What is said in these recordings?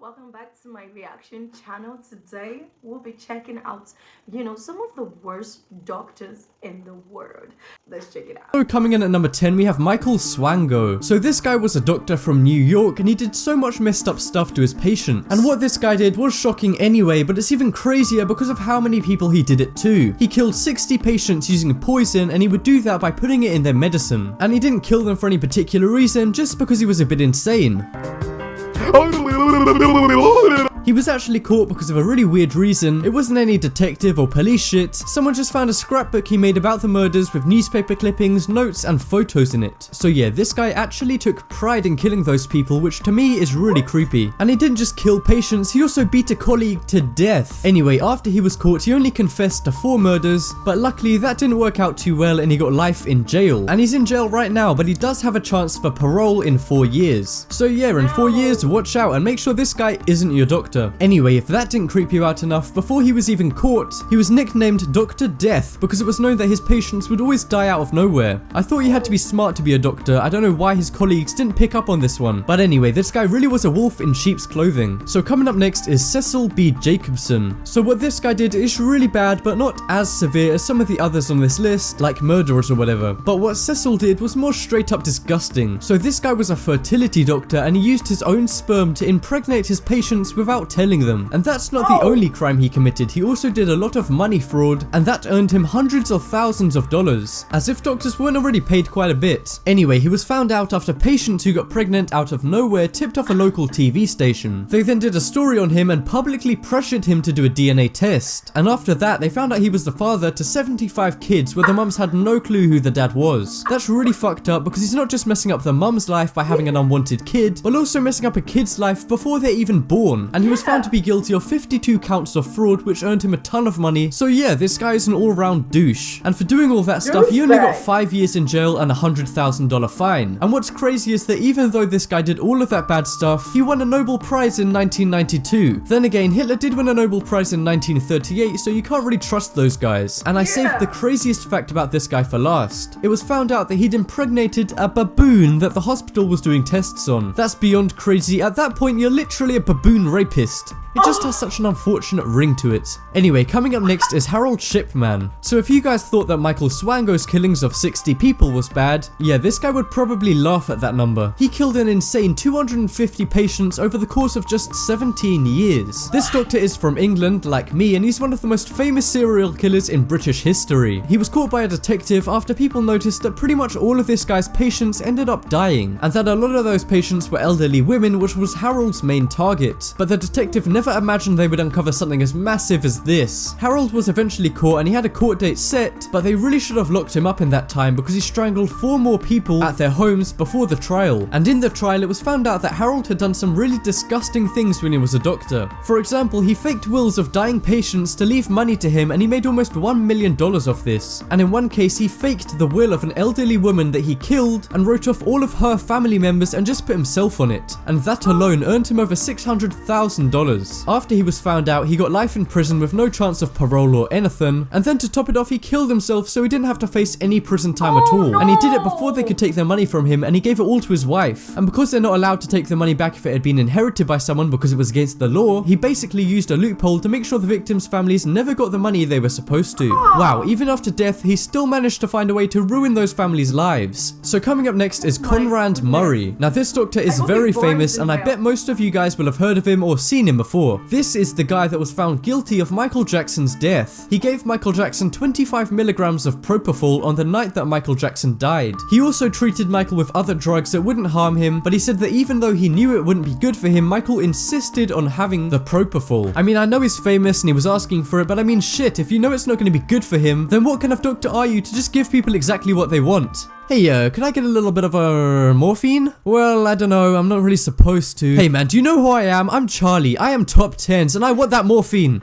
welcome back to my reaction channel. Today we'll be checking out some of the worst doctors in the world. Let's check it out. So coming in at number 10 we have Michael Swango. So this guy was a doctor from New York and he did so much messed up stuff to his patients. And what this guy did was shocking anyway, but it's even crazier because of how many people he did it to. He killed 60 patients using poison, and he would do that by putting it in their medicine. And he didn't kill them for any particular reason, just because he was a bit insane. He was actually caught because of a really weird reason. It wasn't any detective or police shit. Someone just found a scrapbook he made about the murders with newspaper clippings, notes, and photos in it. So yeah, this guy actually took pride in killing those people, which to me is really creepy. And he didn't just kill patients, he also beat a colleague to death. Anyway, after he was caught, he only confessed to 4 murders, but luckily that didn't work out too well and he got life in jail. And he's in jail right now, but he does have a chance for parole in 4 years. So yeah, in 4 years, watch out and make sure this guy isn't your doctor. Anyway, if that didn't creep you out enough, before he was even caught, he was nicknamed Dr. Death because it was known that his patients would always die out of nowhere. I thought you had to be smart to be a doctor. I don't know why his colleagues didn't pick up on this one. But anyway, this guy really was a wolf in sheep's clothing. So coming up next is Cecil B. Jacobson. So what this guy did is really bad, but not as severe as some of the others on this list, like murderers or whatever. But what Cecil did was more straight up disgusting. So this guy was a fertility doctor and he used his own sperm to impregnate his patients without telling them. And that's not the only crime he committed. He also did a lot of money fraud, and that earned him hundreds of thousands of dollars, as if doctors weren't already paid quite a bit. Anyway, he was found out after patients who got pregnant out of nowhere tipped off a local TV station. They then did a story on him and publicly pressured him to do a DNA test. And after that, they found out he was the father to 75 kids where the mums had no clue who the dad was. That's really fucked up because he's not just messing up the mum's life by having an unwanted kid, but also messing up a kid's life before they're even born. And he was found to be guilty of 52 counts of fraud, which earned him a ton of money. So yeah, this guy is an all-round douche. And for doing all that stuff, he only got 5 years in jail and a $100,000 fine. And what's crazy is that even though this guy did all of that bad stuff, he won a Nobel Prize in 1992. Then again, Hitler did win a Nobel Prize in 1938, so you can't really trust those guys. And I saved the craziest fact about this guy for last. It was found out that he'd impregnated a baboon that the hospital was doing tests on. That's beyond crazy. At that point, you're literally a baboon rapist. It just has such an unfortunate ring to it. Anyway, coming up next is Harold Shipman. So if you guys thought that Michael Swango's killings of 60 people was bad, yeah, this guy would probably laugh at that number. He killed an insane 250 patients over the course of just 17 years. This doctor is from England, like me, and he's one of the most famous serial killers in British history. He was caught by a detective after people noticed that pretty much all of this guy's patients ended up dying, and that a lot of those patients were elderly women, which was Harold's main target. But the detective never imagined they would uncover something as massive as this. Harold was eventually caught and he had a court date set, but they really should have locked him up in that time because he strangled 4 more people at their homes before the trial. And in the trial, it was found out that Harold had done some really disgusting things when he was a doctor. For example, he faked wills of dying patients to leave money to him, and he made almost $1 million off this. And in one case, he faked the will of an elderly woman that he killed and wrote off all of her family members and just put himself on it. And that alone earned him over $600,000. After he was found out, he got life in prison with no chance of parole or anything, and then to top it off, he killed himself so he didn't have to face any prison time at all. And he did it before they could take their money from him, and he gave it all to his wife. And because they're not allowed to take the money back if it had been inherited by someone because it was against the law, he basically used a loophole to make sure the victims' families never got the money they were supposed to. Wow, even after death, he still managed to find a way to ruin those families' lives. So coming up next is Conrad Murray. Now this doctor is very famous, and I bet most of you guys will have heard of him or seen him before. This is the guy that was found guilty of Michael Jackson's death. He gave Michael Jackson 25 milligrams of propofol on the night that Michael Jackson died. He also treated Michael with other drugs that wouldn't harm him, but he said that even though he knew it wouldn't be good for him, Michael insisted on having the propofol. I mean, I know he's famous and he was asking for it, but I mean shit, if you know it's not going to be good for him, then what kind of doctor are you to just give people exactly what they want? Hey, could I get a little bit of morphine? Well, I don't know, I'm not really supposed to. Hey man, do you know who I am? I'm Charlie. I am top 10s and I want that morphine.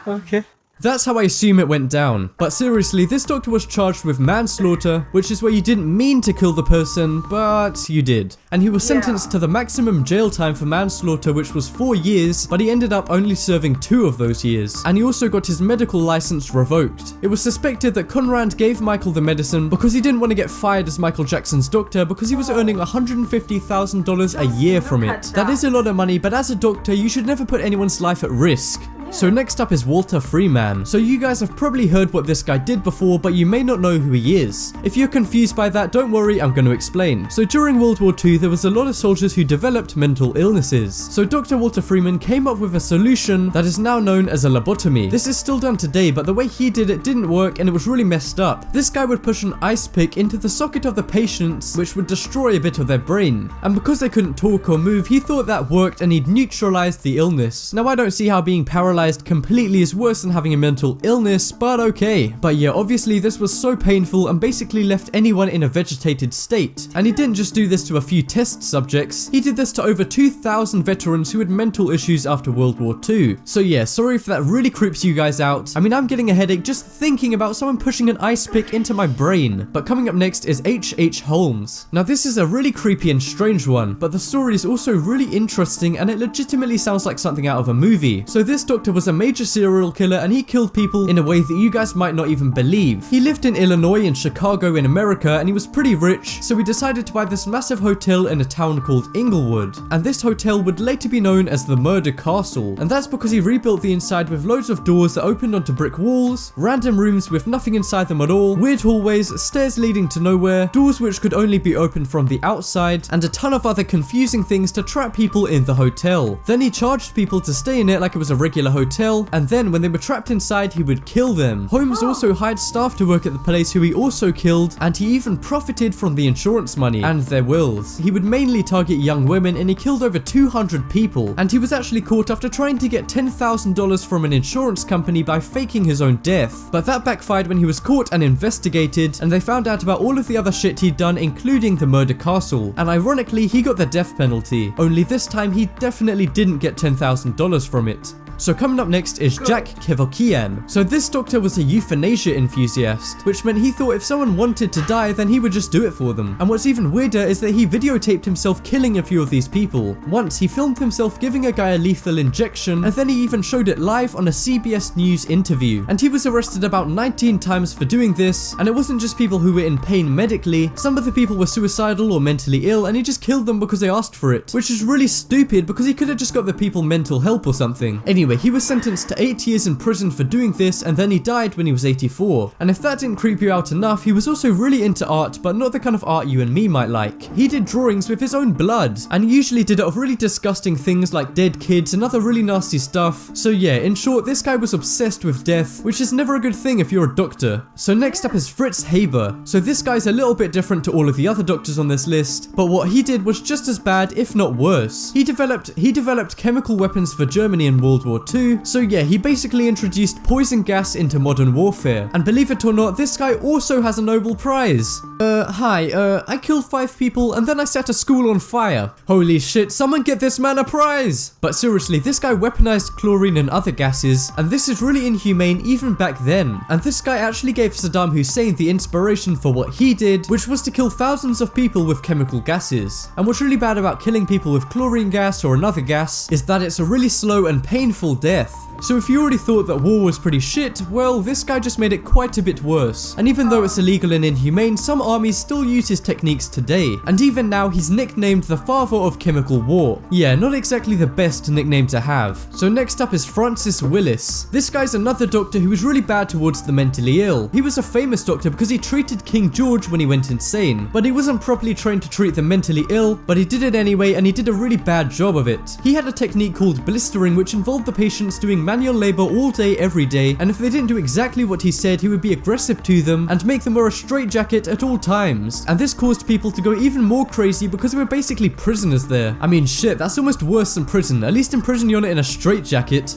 Okay. That's how I assume it went down. But seriously, this doctor was charged with manslaughter, which is where you didn't mean to kill the person, but you did. And he was sentenced to the maximum jail time for manslaughter, which was 4 years, but he ended up only serving 2 of those years. And he also got his medical license revoked. It was suspected that Conrad gave Michael the medicine because he didn't want to get fired as Michael Jackson's doctor because he was earning $150,000 a year from it. That is a lot of money, but as a doctor, you should never put anyone's life at risk. So next up is Walter Freeman. So you guys have probably heard what this guy did before, but you may not know who he is. If you're confused by that, don't worry, I'm going to explain. So during World War II, there was a lot of soldiers who developed mental illnesses. So Dr. Walter Freeman came up with a solution that is now known as a lobotomy. This is still done today, but the way he did it didn't work and it was really messed up. This guy would push an ice pick into the socket of the patients, which would destroy a bit of their brain. And because they couldn't talk or move, he thought that worked and he'd neutralized the illness. Now I don't see how being paralyzed completely is worse than having a mental illness, but okay. But yeah, obviously this was so painful and basically left anyone in a vegetated state. And he didn't just do this to a few test subjects, he did this to over 2,000 veterans who had mental issues after World War II. So yeah, sorry if that really creeps you guys out. I mean, I'm getting a headache just thinking about someone pushing an ice pick into my brain. But coming up next is H.H. Holmes. Now this is a really creepy and strange one, but the story is also really interesting and it legitimately sounds like something out of a movie. So this doctor was a major serial killer and he killed people in a way that you guys might not even believe. He lived in Illinois and Chicago in America and he was pretty rich, so he decided to buy this massive hotel in a town called Inglewood. And this hotel would later be known as the Murder Castle. And that's because he rebuilt the inside with loads of doors that opened onto brick walls, random rooms with nothing inside them at all, weird hallways, stairs leading to nowhere, doors which could only be opened from the outside, and a ton of other confusing things to trap people in the hotel. Then he charged people to stay in it like it was a regular hotel, and then when they were trapped inside, he would kill them. Holmes also hired staff to work at the place who he also killed, and he even profited from the insurance money and their wills. He would mainly target young women and he killed over 200 people, and he was actually caught after trying to get $10,000 from an insurance company by faking his own death. But that backfired when he was caught and investigated, and they found out about all of the other shit he'd done, including the Murder Castle. And ironically, he got the death penalty. Only this time he definitely didn't get $10,000 from it. So coming up next is Jack Kevorkian. So this doctor was a euthanasia enthusiast, which meant he thought if someone wanted to die, then he would just do it for them. And what's even weirder is that he videotaped himself killing a few of these people. Once he filmed himself giving a guy a lethal injection, and then he even showed it live on a CBS News interview. And he was arrested about 19 times for doing this, and it wasn't just people who were in pain medically, some of the people were suicidal or mentally ill, and he just killed them because they asked for it, which is really stupid because he could have just got the people mental help or something. Anyway, he was sentenced to 8 years in prison for doing this, and then he died when he was 84. And if that didn't creep you out enough, he was also really into art, but not the kind of art you and me might like. He did drawings with his own blood, and he usually did it of really disgusting things like dead kids and other really nasty stuff. So yeah, in short, this guy was obsessed with death, which is never a good thing if you're a doctor. So next up is Fritz Haber. So this guy's a little bit different to all of the other doctors on this list, but what he did was just as bad, if not worse. He developed chemical weapons for Germany in World War II. So yeah, he basically introduced poison gas into modern warfare. And believe it or not, this guy also has a Nobel Prize. I killed 5 people and then I set a school on fire. Holy shit, someone get this man a prize! But seriously, this guy weaponized chlorine and other gases, and this is really inhumane even back then. And this guy actually gave Saddam Hussein the inspiration for what he did, which was to kill thousands of people with chemical gases. And what's really bad about killing people with chlorine gas or another gas is that it's a really slow and painful death. So if you already thought that war was pretty shit, well, this guy just made it quite a bit worse. And even though it's illegal and inhumane, some armies still use his techniques today. And even now, he's nicknamed the father of chemical war. Yeah, not exactly the best nickname to have. So next up is Francis Willis. This guy's another doctor who was really bad towards the mentally ill. He was a famous doctor because he treated King George when he went insane. But he wasn't properly trained to treat the mentally ill, but he did it anyway, and he did a really bad job of it. He had a technique called blistering, which involved the patients doing manual labor all day every day, and if they didn't do exactly what he said, he would be aggressive to them and make them wear a straitjacket at all times. And this caused people to go even more crazy because they were basically prisoners there. I mean shit, that's almost worse than prison. At least in prison you're not in a straitjacket.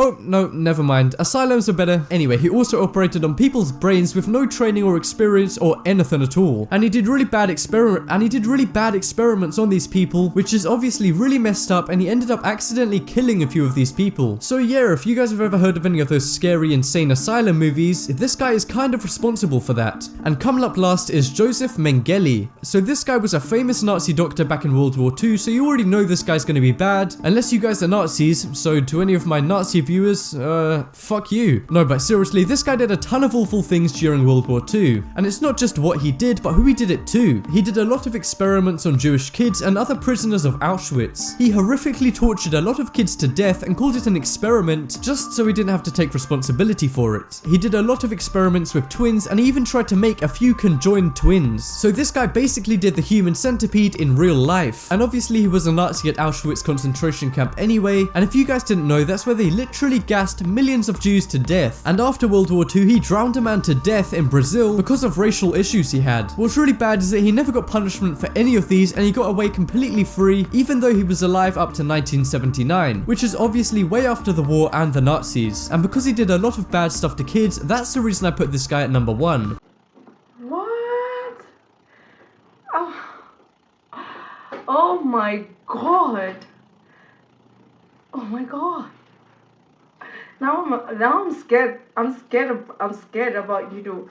Oh, no, never mind. Asylums are better. Anyway, he also operated on people's brains with no training or experience or anything at all. And he did really bad experiments on these people, which is obviously really messed up, and he ended up accidentally killing a few of these people. So yeah, if you guys have ever heard of any of those scary, insane asylum movies, this guy is kind of responsible for that. And coming up last is Joseph Mengele. So this guy was a famous Nazi doctor back in World War II, so you already know this guy's gonna be bad, unless you guys are Nazis. So to any of my Nazi viewers, fuck you. No, but seriously, this guy did a ton of awful things during World War II. And it's not just what he did, but who he did it to. He did a lot of experiments on Jewish kids and other prisoners of Auschwitz. He horrifically tortured a lot of kids to death and called it an experiment just so he didn't have to take responsibility for it. He did a lot of experiments with twins, and he even tried to make a few conjoined twins. So this guy basically did the human centipede in real life. And obviously he was a Nazi at Auschwitz concentration camp anyway, and if you guys didn't know, that's where they literally gassed millions of Jews to death. And after World War II, he drowned a man to death in Brazil because of racial issues he had. What's really bad is that he never got punishment for any of these, and he got away completely free, even though he was alive up to 1979, which is obviously way after the war and the Nazis. And because he did a lot of bad stuff to kids, that's the reason I put this guy at number 1. What? Oh my god. Oh my god. Now I'm scared. I'm scared about, you know,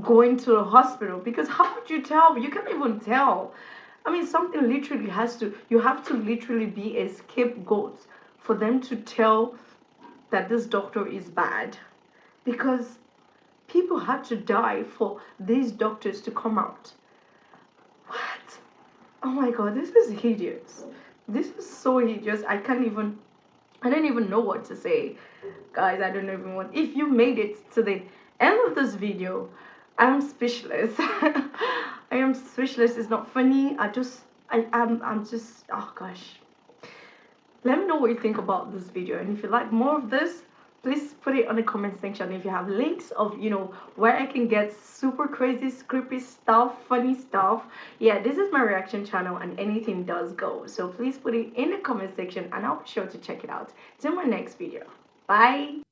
going to a hospital, because how would you tell? You can't even tell. I mean, something literally you have to literally be a scapegoat for them to tell that this doctor is bad, because people had to die for these doctors to come out. What? Oh my god, this is hideous. This is so hideous. I don't even know what to say. Guys, I don't even want. If you made it to the end of this video, I'm speechless. I am speechless. It's not funny. I'm just, oh gosh. Let me know what you think about this video, and if you like more of this, please put it on the comment section. If you have links of, you know, where I can get super crazy, creepy stuff, funny stuff. Yeah, this is my reaction channel, and anything does go. So please put it in the comment section, and I'll be sure to check it out. Till my next video. Bye.